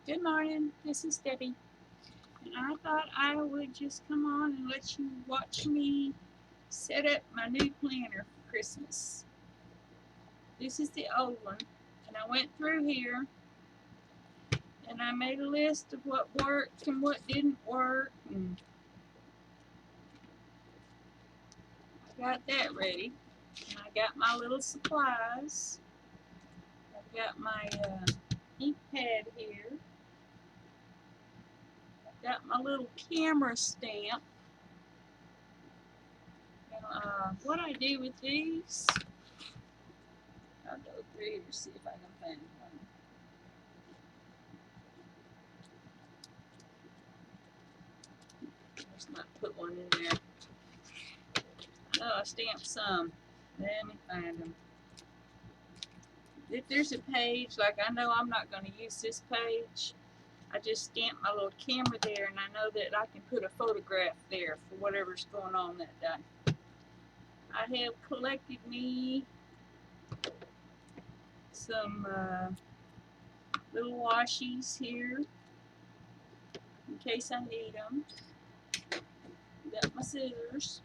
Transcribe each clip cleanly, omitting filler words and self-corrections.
Good morning, this is Debbie, and I thought I would just come on and let you watch me set up my new planner for Christmas. This is the old one, and I went through here and I made a list of what worked and what didn't work, and I got that ready. And I got my little supplies. I've got my ink pad here. I've got my little camera stamp. What I do with these, I'll go through here to see if I can find one. Let's not put one in there. Oh, I stamped some. Let me find them. If there's a page, like I know I'm not going to use this page, I just stamp my little camera there, and I know that I can put a photograph there for whatever's going on that day. I have collected me some little washies here in case I need them. Got my scissors.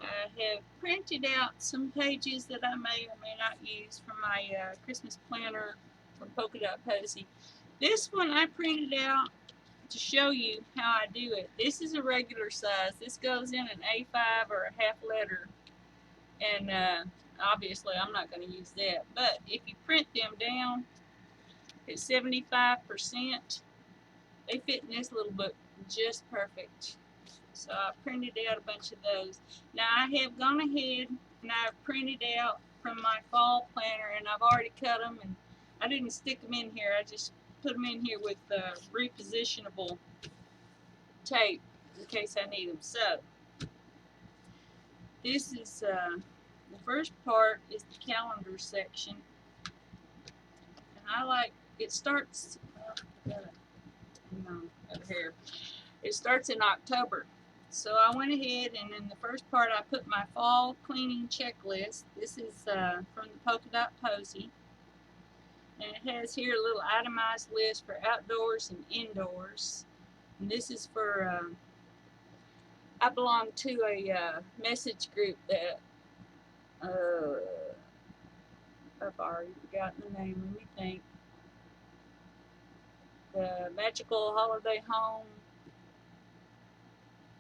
I have printed out some pages that I may or may not use from my Christmas planner from Polka Dot Posy. This one I printed out to show you how I do it. This is a regular size. This goes in an A5 or a half letter, and obviously I'm not going to use that. But if you print them down at 75%, they fit in this little book just perfect. So I printed out a bunch of those. Now I have gone ahead and I've printed out from my fall planner, and I've already cut them, and I didn't stick them in here. I just put them in here with repositionable tape in case I need them. So this is the first part is the calendar section, and I like it starts. Over here. It starts in October. So I went ahead, and in the first part I put my fall cleaning checklist. This is from the Polka Dot Posy, and it has here a little itemized list for outdoors and indoors. And this is for I belong to a message group that I've already forgotten the name. Let me think. The Magical Holiday Home.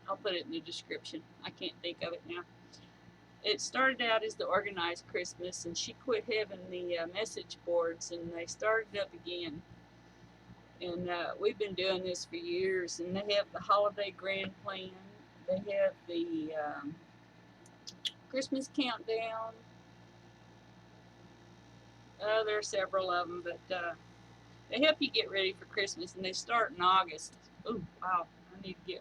I'll put it in the description. I can't think of it now. It started out as the Organized Christmas, and she quit having the message boards, and they started up again. And we've been doing this for years, and they have the Holiday Grand Plan. They have the Christmas Countdown. There are several of them, but they help you get ready for Christmas, and they start in August. Oh, wow, I need to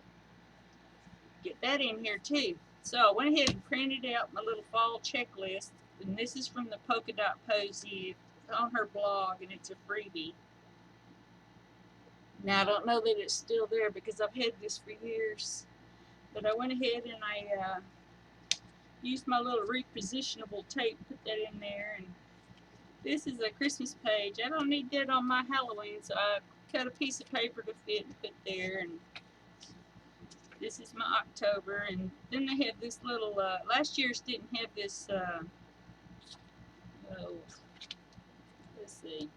get that in here too. So I went ahead and printed out my little fall checklist, and this is from the Polka Dot Posy. It's on her blog, and it's a freebie. Now I don't know that it's still there because I've had this for years, but I went ahead and I used my little repositionable tape, put that in there, and this is a Christmas page. I don't need that on my Halloween, so I cut a piece of paper to fit and put there, and this is my October. And then they have this little, last year's didn't have this, oh, let's see.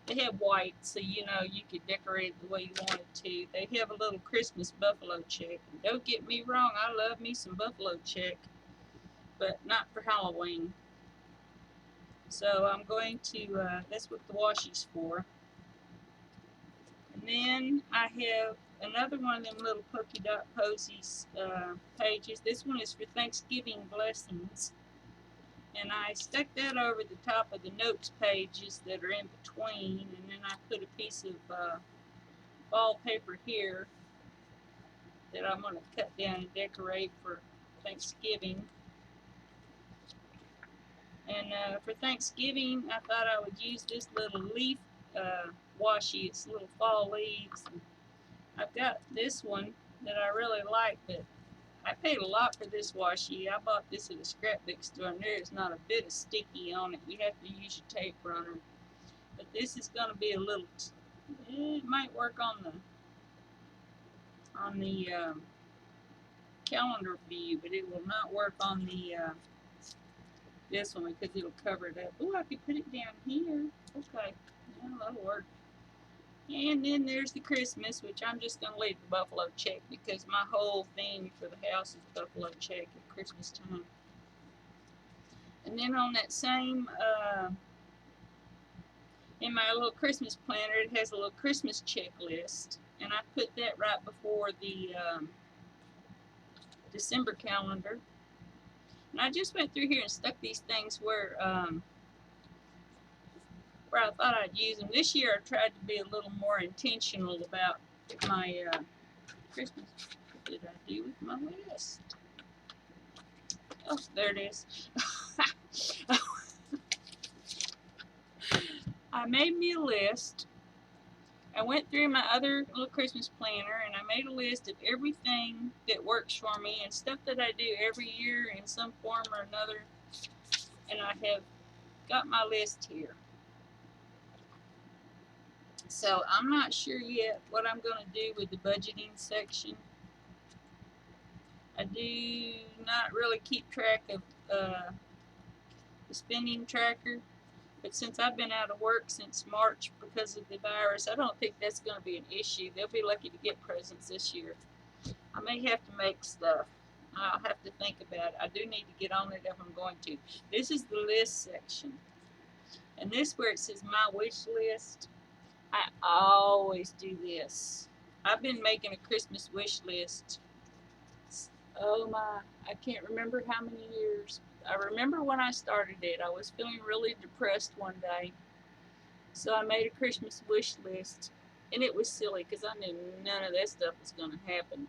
They have white, so you know you could decorate it the way you wanted to. They have a little Christmas buffalo check. And don't get me wrong, I love me some buffalo check, but not for Halloween. So I'm going to, that's what the washi's for. And then I have another one of them little Polka Dot Posies pages. This one is for Thanksgiving blessings. And I stuck that over the top of the notes pages that are in between, and then I put a piece of wallpaper here that I'm going to cut down and decorate for Thanksgiving. And for Thanksgiving, I thought I would use this little leaf washi. It's little fall leaves. And I've got this one that I really like, but I paid a lot for this washi. I bought this at a scrapbook store, and there's not a bit of sticky on it. You have to use your tape runner. but this is going to be a little, it might work on the calendar view, but it will not work on the this one because it'll cover it up. Oh, I could put it down here. Okay, yeah, that'll work. And then there's the Christmas, which I'm just going to leave the buffalo check because my whole theme for the house is buffalo check at Christmas time. And then on that same, in my little Christmas planner, it has a little Christmas checklist. And I put that right before the December calendar. And I just went through here and stuck these things where I thought I'd use them. This year I tried to be a little more intentional about my Christmas. What did I do with my list? Oh, there it is. I made me a list. I went through my other little Christmas planner and I made a list of everything that works for me and stuff that I do every year in some form or another. And I have got my list here. So I'm not sure yet what I'm going to do with the budgeting section. I do not really keep track of the spending tracker, but since I've been out of work since March because of the virus, I don't think that's going to be an issue. They'll be lucky to get presents this year. I may have to make stuff. I'll have to think about it. I do need to get on it if I'm going to. This is the list section. And this where it says my wish list. I always do this. I've been making a Christmas wish list. Oh my, I can't remember how many years. I remember when I started it. I was feeling really depressed one day. So I made a Christmas wish list. And it was silly because I knew none of that stuff was going to happen.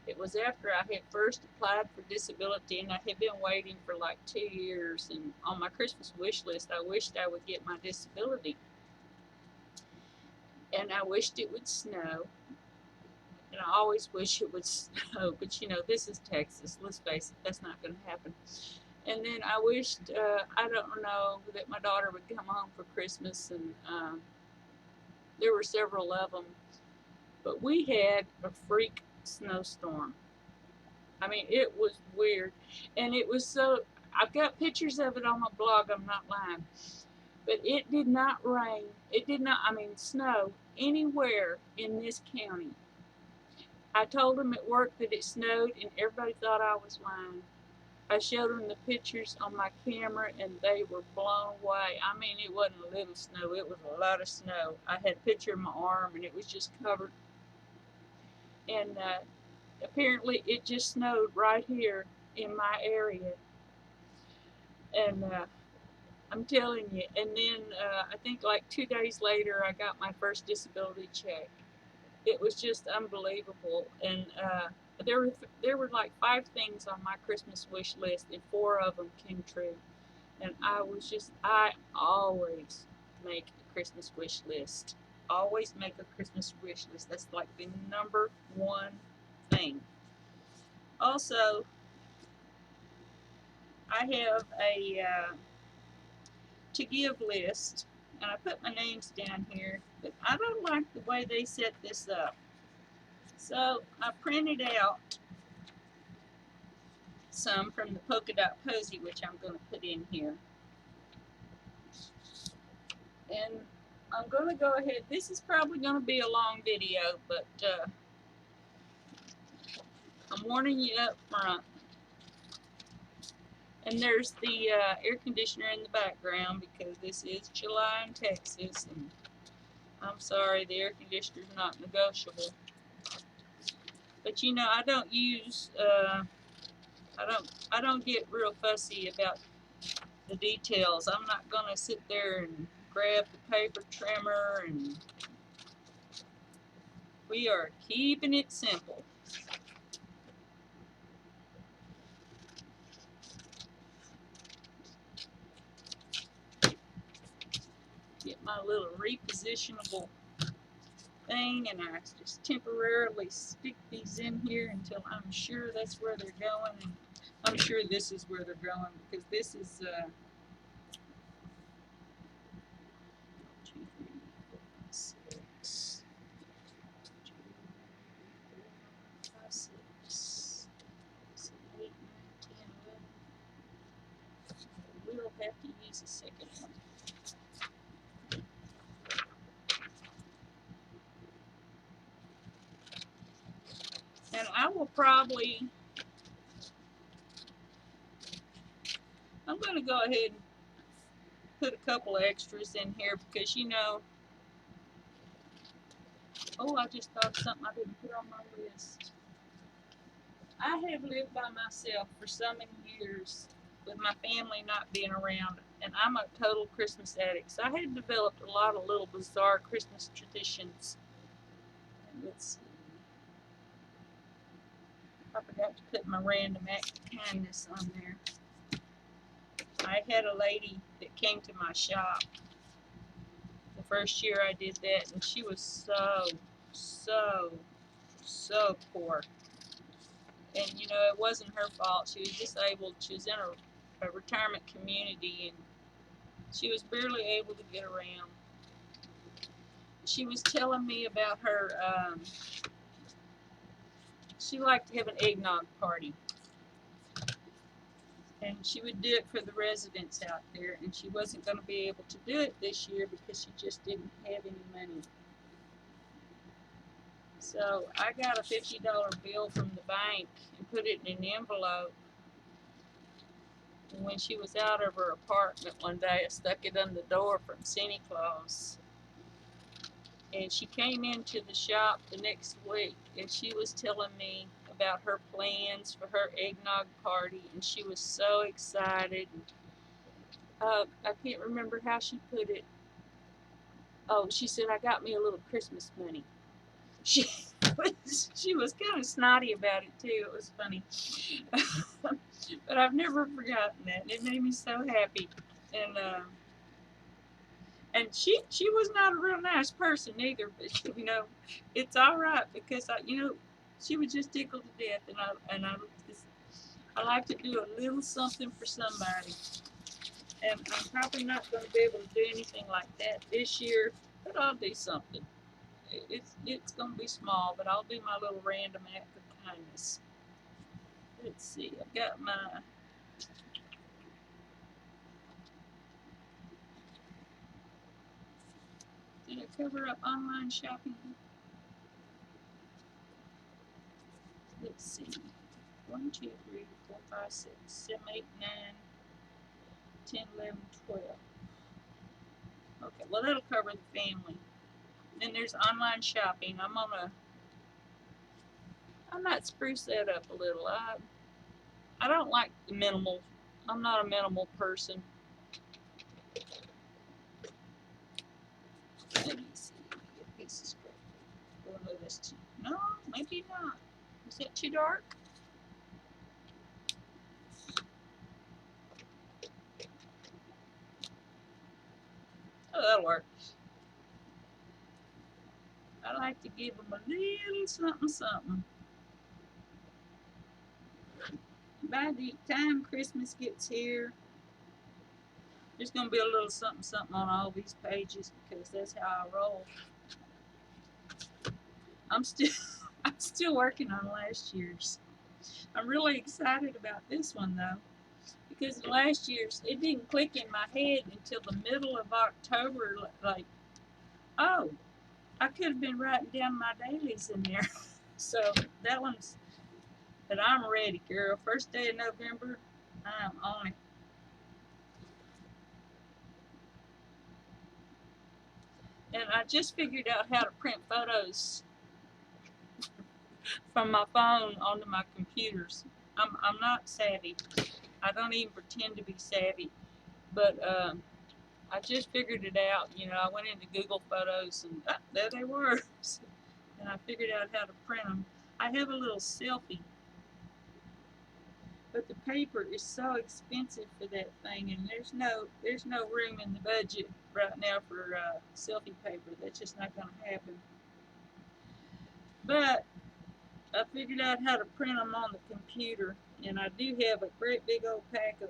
It was after I had first applied for disability and I had been waiting for like 2 years. And on my Christmas wish list, I wished I would get my disability. And I wished it would snow. And I always wish it would snow, but you know, this is Texas. Let's face it, that's not going to happen. And then I wished, I don't know, that my daughter would come home for Christmas, and there were several of them. But we had a freak snowstorm. I mean, it was weird. And it was so, I've got pictures of it on my blog, I'm not lying. But it did not rain. It did not, I mean, snow anywhere in this county. I told them at work that it snowed, and everybody thought I was lying. I showed them the pictures on my camera, and they were blown away. I mean, it wasn't a little snow. It was a lot of snow. I had a picture of my arm, and it was just covered. And apparently, it just snowed right here in my area. And I'm telling you. And then I think like 2 days later, I got my first disability check. It was just unbelievable. And there were like 5 things on my Christmas wish list, and 4 of them came true. And I always make a Christmas wish list. Always make a Christmas wish list. That's like the #1 thing. Also, I have a to give list, and I put my names down here, but I don't like the way they set this up. So I printed out some from the polka dot posy, which I'm going to put in here. And I'm going to go ahead. This is probably going to be a long video, but I'm warning you up front. And there's the air conditioner in the background because this is July in Texas, and I'm sorry, the air conditioner is not negotiable. But you know, I don't use I don't get real fussy about the details. I'm not gonna sit there and grab the paper trimmer, and we are keeping it simple. Get my little repositionable thing, and I just temporarily stick these in here until I'm sure that's where they're going. And I'm sure this is where they're going because this is That's the second one. And I will probably, I'm going to go ahead and put a couple of extras in here because, you know, oh, I just thought of something I didn't put on my list. I have lived by myself for so many years with my family not being around, and I'm a total Christmas addict. So I had developed a lot of little bizarre Christmas traditions. And let's see. I forgot to put my random act of kindness on there. I had a lady that came to my shop the first year I did that, and she was so poor. And you know, it wasn't her fault. She was disabled. She was in a retirement community, and she was barely able to get around. She was telling me about her. She liked to have an eggnog party, and she would do it for the residents out there. And she wasn't going to be able to do it this year because she just didn't have any money. So I got a $50 bill from the bank and put it in an envelope. And when she was out of her apartment one day, I stuck it on the door from Santa Claus. And she came into the shop the next week, and she was telling me about her plans for her eggnog party, and she was so excited. I can't remember how she put it. Oh, she said, I got me a little Christmas money. She she was kind of snotty about it too. It was funny. But I've never forgotten that. It made me so happy. And she was not a real nice person either, but you know, it's all right because she was just tickled to death, I like to do a little something for somebody. And I'm probably not going to be able to do anything like that this year, but I'll do something. It's going to be small, but I'll do my little random act of kindness. Let's see, I've got my did I cover up online shopping? Let's see. 1, 2, 3, 4, 5, 6, 7, 8, 9, 10, 11, 12. Okay, well that'll cover the family. Then there's online shopping. I might spruce that up a little. I don't like the minimal. I'm not a minimal person. Let me see. This is great. Oh no, that's too. No, maybe not. Is that too dark? Oh, that'll work. I like to give them a little something something. By the time Christmas gets here, there's going to be a little something something on all these pages because that's how I roll. I'm still I'm still working on last year's. I'm really excited about this one though because last year's it didn't click in my head until the middle of October. Like, oh, I could have been writing down my dailies in there. So that one's. But I'm ready, girl. First day of November, I'm on it. And I just figured out how to print photos from my phone onto my computers. I'm not savvy. I don't even pretend to be savvy, but I just figured it out. You know, I went into Google Photos and there they were, and I figured out how to print them. I have a little selfie, but the paper is so expensive for that thing, and there's no room in the budget right now for selfie paper. That's just not going to happen. But I figured out how to print them on the computer, and I do have a great big old pack of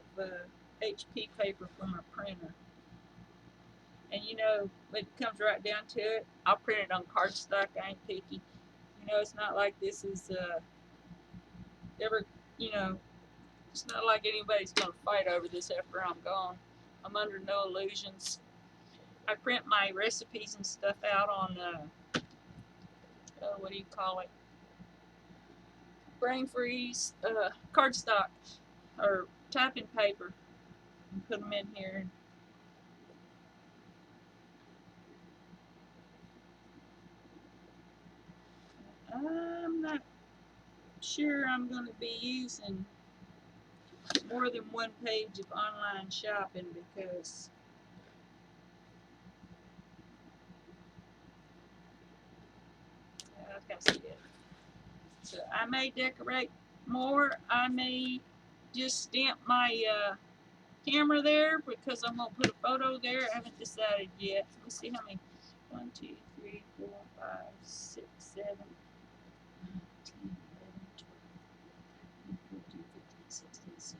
HP paper for my printer. And you know, when it comes right down to it, I'll print it on cardstock. I ain't picky. You know, it's not like this is ever. You know, it's not like anybody's gonna fight over this after I'm gone. I'm under no illusions. I print my recipes and stuff out on, what do you call it? Brain freeze, cardstock, or typing paper, and put them in here. I'm not sure I'm going to be using more than one page of online shopping because I can see it. So I may decorate more. I may just stamp my camera there because I'm going to put a photo there. I haven't decided yet. Let's see how many. 1, 2, 3, 4, 5, 6, 7, 9, 10, 11, 12, 13, 14, 16, 17,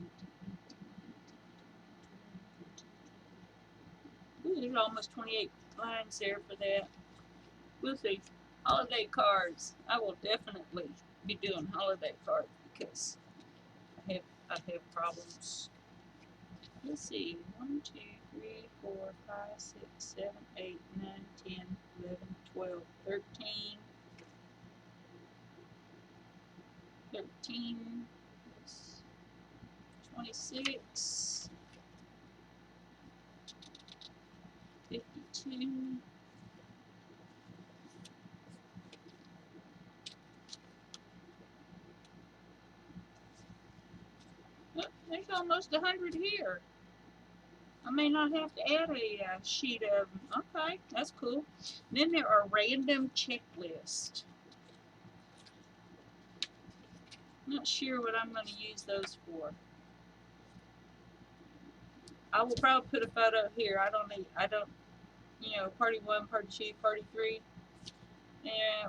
18, 19, 20, 21, 22, 23, 24. Ooh, there's almost 28 lines there for that. We'll see. Holiday cards. I will definitely be doing holiday cards because I have problems. Let's see. 1, 2, 3, 4, 5, 6, 7, 8, 9, 10, 11, 12, 13. 13. 26. 52. Oh, there's almost 100 here. I may not have to add a sheet of them. Okay, that's cool. Then there are random checklists. Not sure what I'm going to use those for. I will probably put a photo here. I don't, party 1, party 2, party 3. Yeah,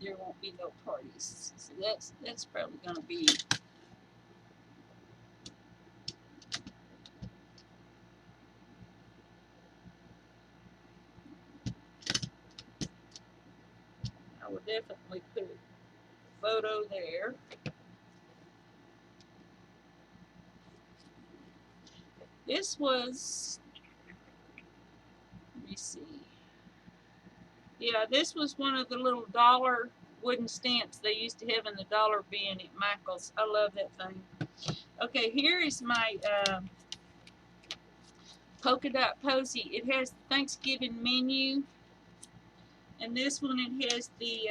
there won't be no parties. So that's probably going to be. I will definitely put a photo there. This was, let me see. Yeah, this was one of the little dollar wooden stamps they used to have in the dollar bin at Michael's. I love that thing. Okay, here is my polka dot posy. It has the Thanksgiving menu, and this one it has the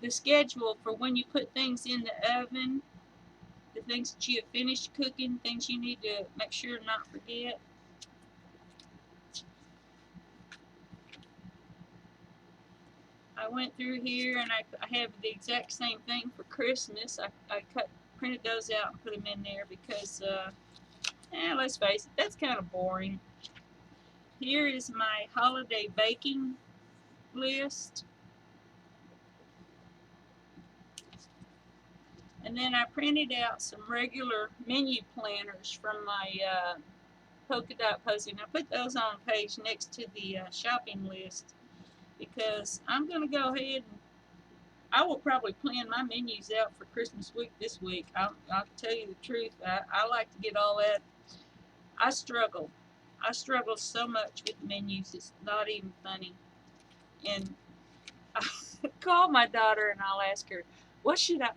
schedule for when you put things in the oven, the things that you have finished cooking, things you need to make sure not forget. I went through here and I have the exact same thing for Christmas. I printed those out and put them in there because, let's face it, that's kind of boring. Here is my holiday baking list. And then I printed out some regular menu planners from my polka dot posy. And I put those on a page next to the shopping list because I'm going to go ahead and I will probably plan my menus out for Christmas week this week. I'll tell you the truth. I like to get all that. I struggle. I struggle so much with menus. It's not even funny. And I call my daughter and I'll ask her, what should I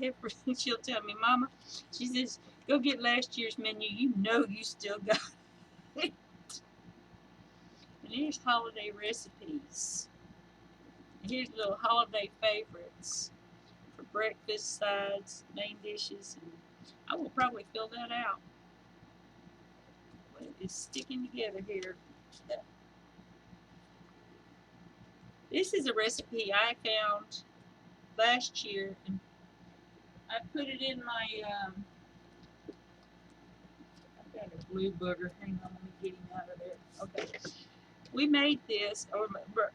have for? She'll tell me, Mama. She says, go get last year's menu. You know you still got it. And here's holiday recipes. And here's little holiday favorites for breakfast, sides, main dishes, and I will probably fill that out. But it's sticking together here. This is a recipe I found last year, and I put it in my, I've got a blue booger. Hang on, let me get him out of there. Okay. We made this, or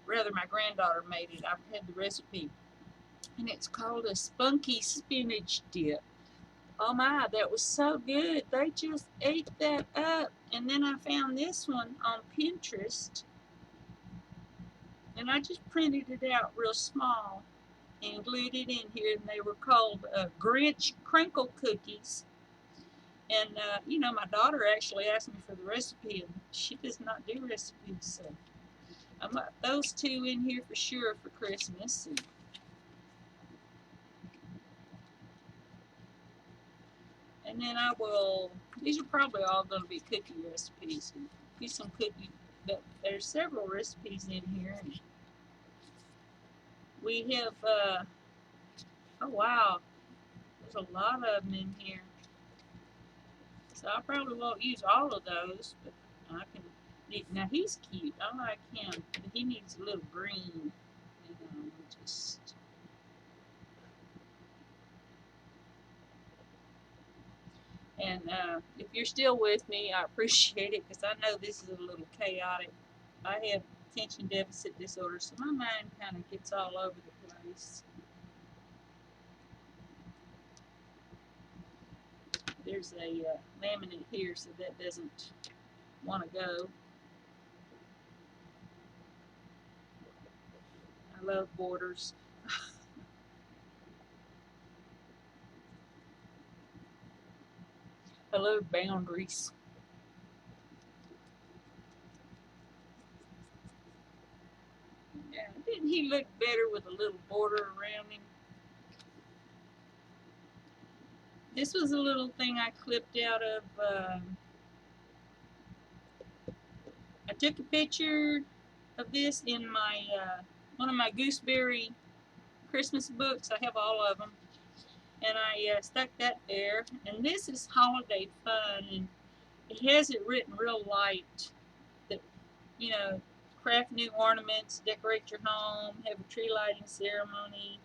rather my granddaughter made it. I've had the recipe. And it's called a spunky spinach dip. Oh my, that was so good. They just ate that up. And then I found this one on Pinterest. And I just printed it out real small and glued it in here. And they were called Grinch crinkle cookies. And, you know, my daughter actually asked me for the recipe, and she does not do recipes, so I'm got those two in here for sure for Christmas. And then I will, these are probably all going to be cookie recipes. Be some cookie, but there's several recipes in here. And we have, oh wow, there's a lot of them in here. So I probably won't use all of those, but I can. Now he's cute. I like him, but he needs a little green. You know, just. And if you're still with me, I appreciate it because I know this is a little chaotic. I have attention deficit disorder, so my mind kind of gets all over the place. There's a laminate here, so that doesn't want to go. I love borders. I love boundaries. Yeah, didn't he look better with a little border around him? This was a little thing I clipped out of. I took a picture of this in my one of my gooseberry Christmas books. I have all of them, and I stuck that there. And this is holiday fun, and it has it written real light. That, you know, craft new ornaments, decorate your home, have a tree lighting ceremony,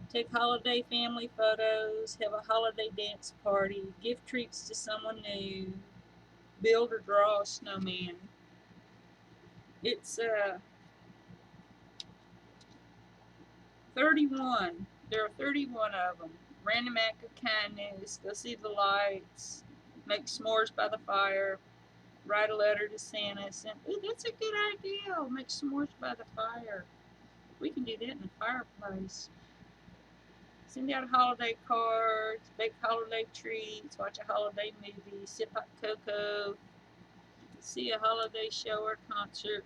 take holiday family photos, have a holiday dance party, give treats to someone new, build or draw a snowman. It's 31. There are 31 of them. Random act of kindness, go see the lights, make s'mores by the fire, write a letter to Santa. Ooh, that's a good idea. I'll make s'mores by the fire. We can do that in the fireplace. Send out holiday cards, bake holiday treats, watch a holiday movie, sip hot cocoa, see a holiday show or concert,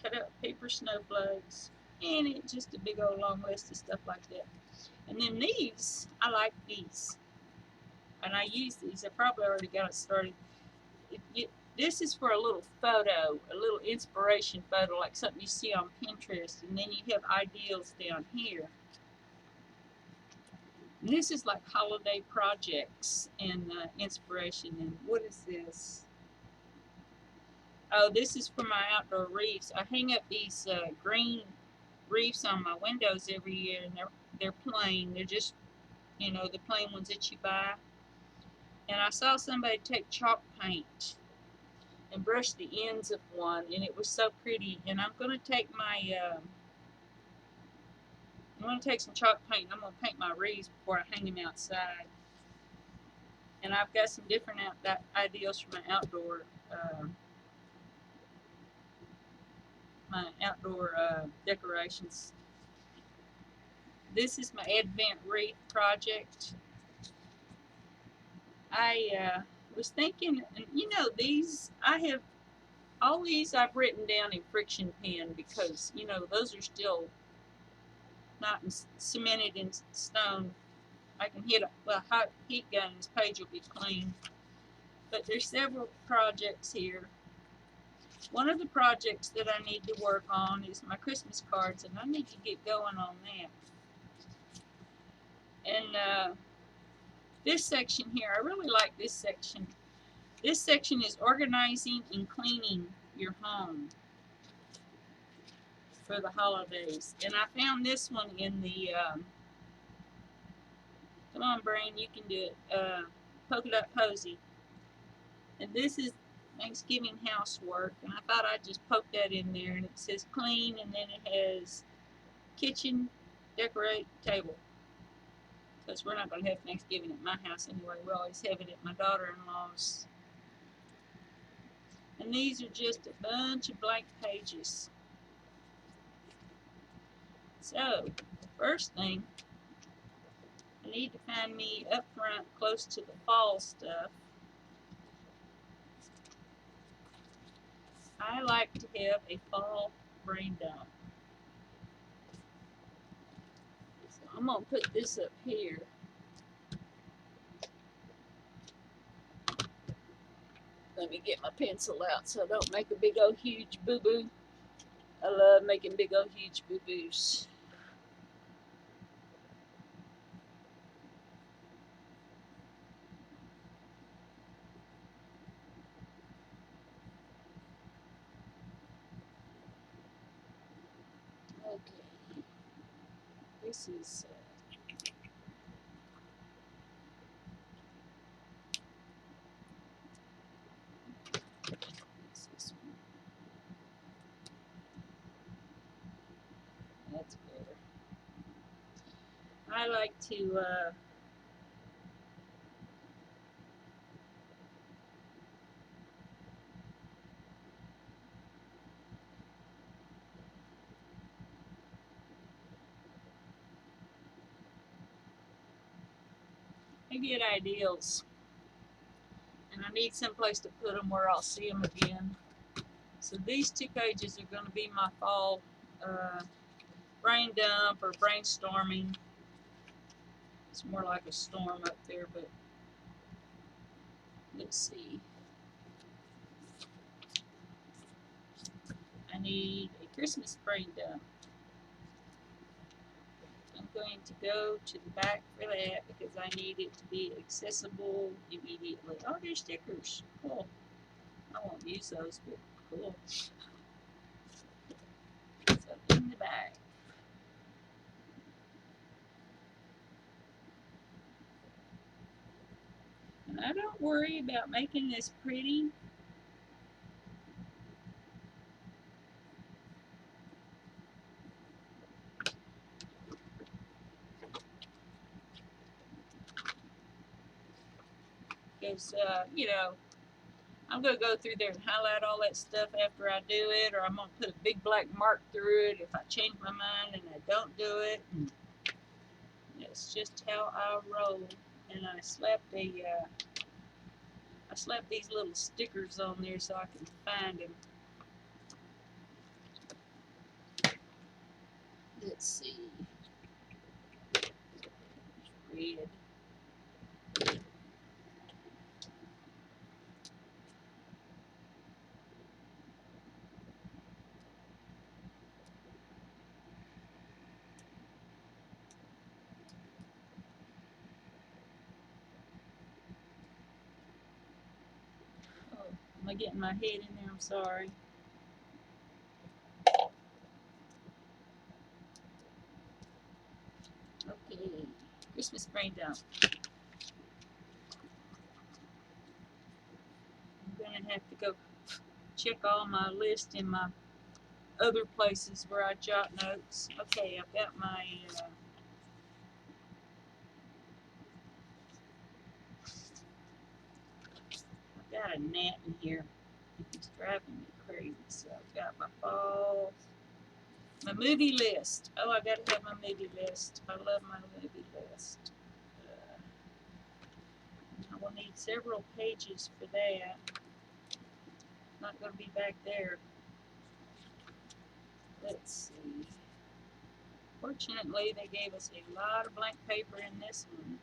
cut out paper snowflakes, and it's just a big old long list of stuff like that. And then these, I like these, and I use these. I probably already got it started. This is for a little photo, a little inspiration photo, like something you see on Pinterest, and then you have ideals down here. And this is like holiday projects and inspiration. And what is this? Oh, this is for my outdoor wreaths. I hang up these green wreaths on my windows every year, and they're plain. They're just, you know, the plain ones that you buy. And I saw somebody take chalk paint and brush the ends of one, and it was so pretty. And I'm gonna take some chalk paint. And I'm gonna paint my wreaths before I hang them outside. And I've got some different ideas for my outdoor decorations. This is my Advent wreath project. I was thinking, and you know, all these I've written down in friction pen because, you know, those are still not cemented in stone. I can hit a hot heat gun and this page will be clean. But there's several projects here. One of the projects that I need to work on is my Christmas cards, and I need to get going on that. And this section here, I really like this section. This section is organizing and cleaning your home for the holidays. And I found this one in the, come on brain, you can do it, Polka Dot Posy. And this is Thanksgiving housework, and I thought I'd just poke that in there. And it says clean, and then it has kitchen, decorate, table. Because we're not going to have Thanksgiving at my house anyway. We always have it at my daughter-in-law's. And these are just a bunch of blank pages. So, the first thing I need to find me up front close to the fall stuff. I like to have a fall brain dump. So I'm going to put this up here. Let me get my pencil out so I don't make a big old huge boo-boo. I love making big old huge boo-boos. Okay. This is... what's this one? That's better. I like to I get ideals, and I need someplace to put them where I'll see them again. So these 2 pages are going to be my fall brain dump or brainstorming. It's more like a storm up there, but let's see. I need a Christmas brain dump. I'm going to go to the back for that because I need it to be accessible immediately. Oh, there's stickers. Cool. I won't use those, but cool. So in the back. And I don't worry about making this pretty. Because, you know, I'm going to go through there and highlight all that stuff after I do it, or I'm going to put a big black mark through it if I change my mind and I don't do it. And that's just how I roll. And I slapped these little stickers on there so I can find them. Let's see. Red. Oh, am I getting my head in there? I'm sorry. Okay. Christmas brain dump. I'm going to have to go check all my list in my other places where I jot notes. Okay, I've got my I've got a gnat in here. It's driving me crazy. So I've got my fall, my movie list. Oh, I gotta have my movie list. I love my movie list. I will need several pages for that. Not gonna be back there. Let's see. Fortunately, they gave us a lot of blank paper in this one.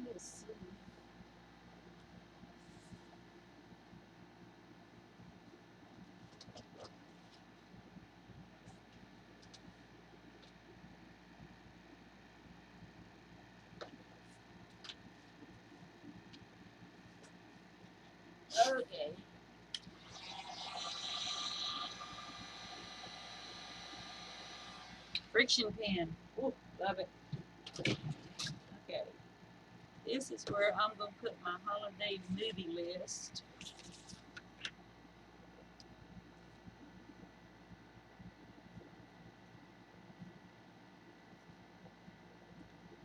Let's see. Okay. Friction pen. Ooh, love it. Okay. This is where I'm going to put my holiday movie list.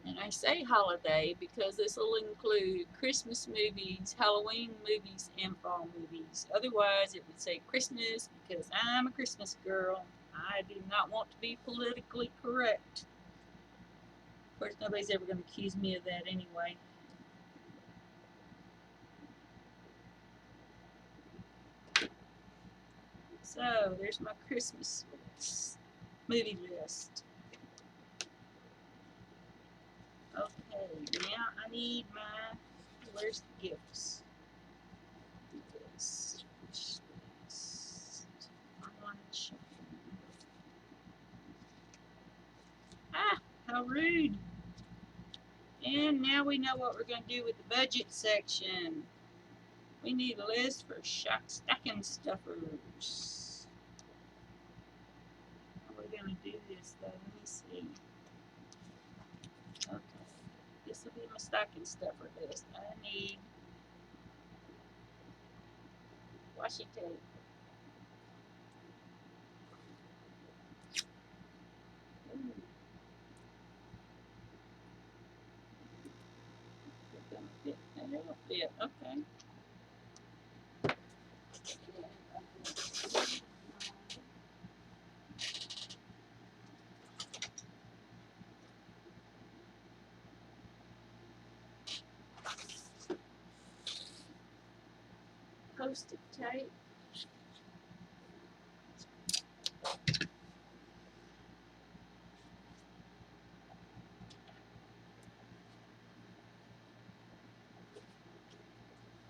And I I say holiday because this will include Christmas movies, Halloween movies, and fall movies. Otherwise, it would say Christmas because I'm a Christmas girl. I do not want to be politically correct. Of course, nobody's ever going to accuse me of that anyway. So, there's my Christmas movie list. Okay, now I need where's the gifts? This, online shopping. Ah, how rude. And now we know what we're going to do with the budget section. We need a list for stocking stuffers. How are we going to do this though? Let me see. Okay, this will be my stocking stuffer list. I need washi tape. Ooh. It's gonna fit. It'll fit. Okay. Post-it tape.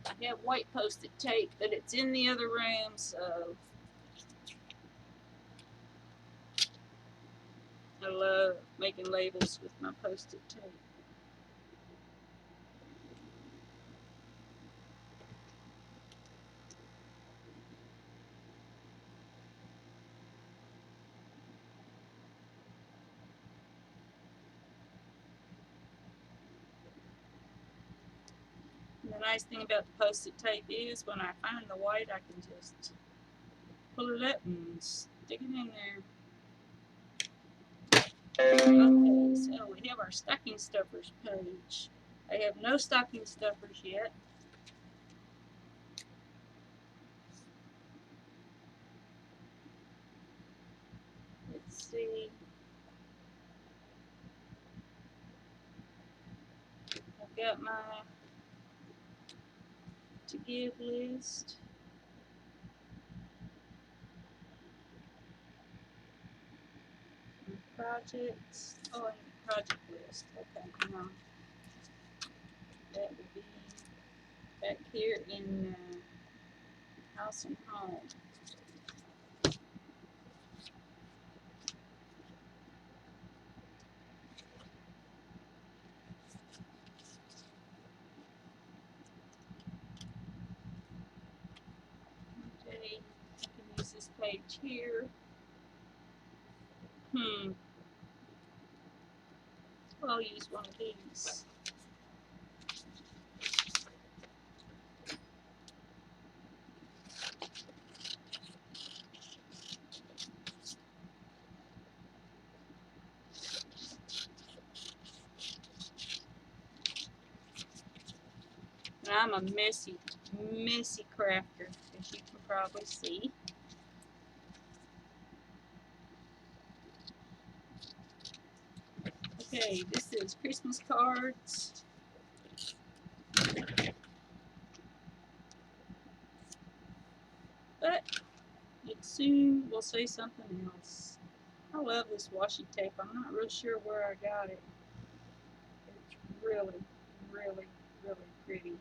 I have white post-it tape, but it's in the other room, so I love making labels with my post-it tape. And the nice thing about the post-it tape is when I find the white, I can just pull it up and stick it in there. Okay, so we have our stocking stuffers page. I have no stocking stuffers yet. Let's see. I've got my to give list. Projects. Oh, and the project list. Okay, now that will be back here in House and Home. Okay, I can use this page here. I'll use one of these. And I'm a messy crafter, as you can probably see. Okay, this is Christmas cards. But it soon will say something else. I love this washi tape. I'm not real sure where I got it. It's really, really, really pretty.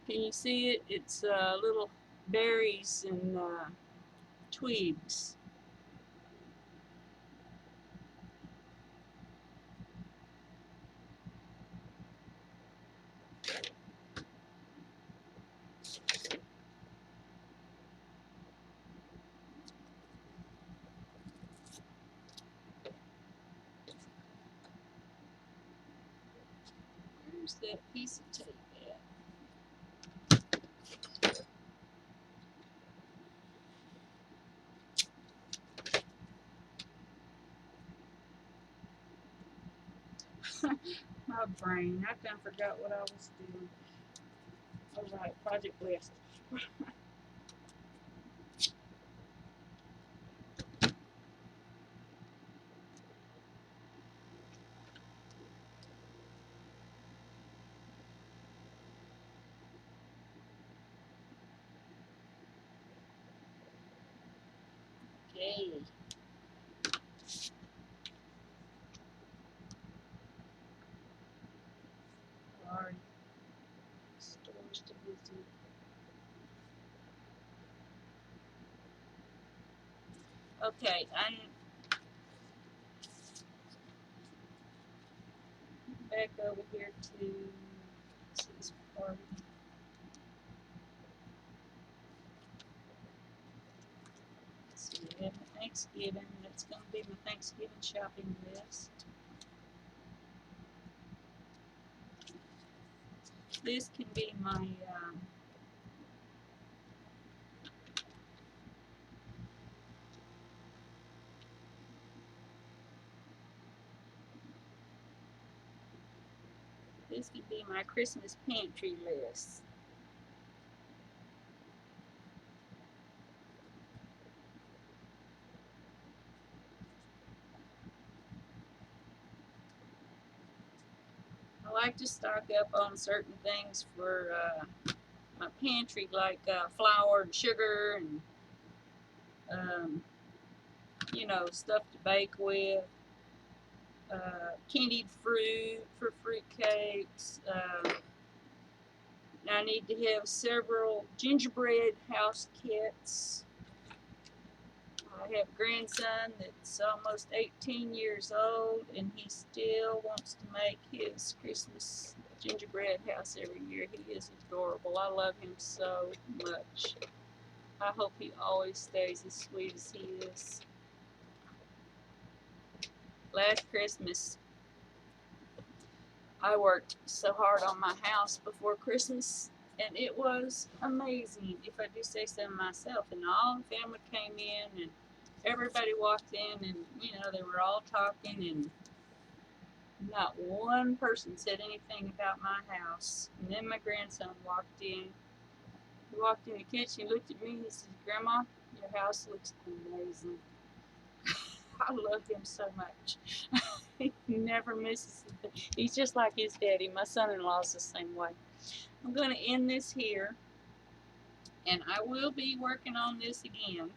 Can you see it? It's little berries and twigs. Where's that piece of tape at? My brain. I kind of forgot what I was doing. All right, project list. Okay. Alright. Storage to visit. Okay, I'm back over here to this party. Let's see, we have my Thanksgiving. That's going to be my Thanksgiving shopping list. This can be my this could be my Christmas pantry list. I like to stock up on certain things for my pantry, like flour and sugar and you know, stuff to bake with. Candied fruit for fruit cakes. I need to have several gingerbread house kits. I have a grandson that's almost 18 years old, and he still wants to make his Christmas gingerbread house every year. He is adorable. I love him so much. I hope he always stays as sweet as he is. Last Christmas, I worked so hard on my house before Christmas, and it was amazing, if I do say so myself. And all the family came in, and everybody walked in, and you know, they were all talking, and not one person said anything about my house. And then my grandson walked in. He walked in the kitchen, he looked at me, and he said, "Grandma, your house looks amazing." I love him so much. He never misses a thing. He's just like his daddy. My son-in-law's the same way. I'm going to end this here, and I will be working on this again.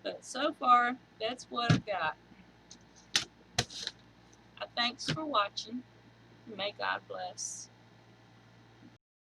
But so far, that's what I've got. Thanks for watching. May God bless.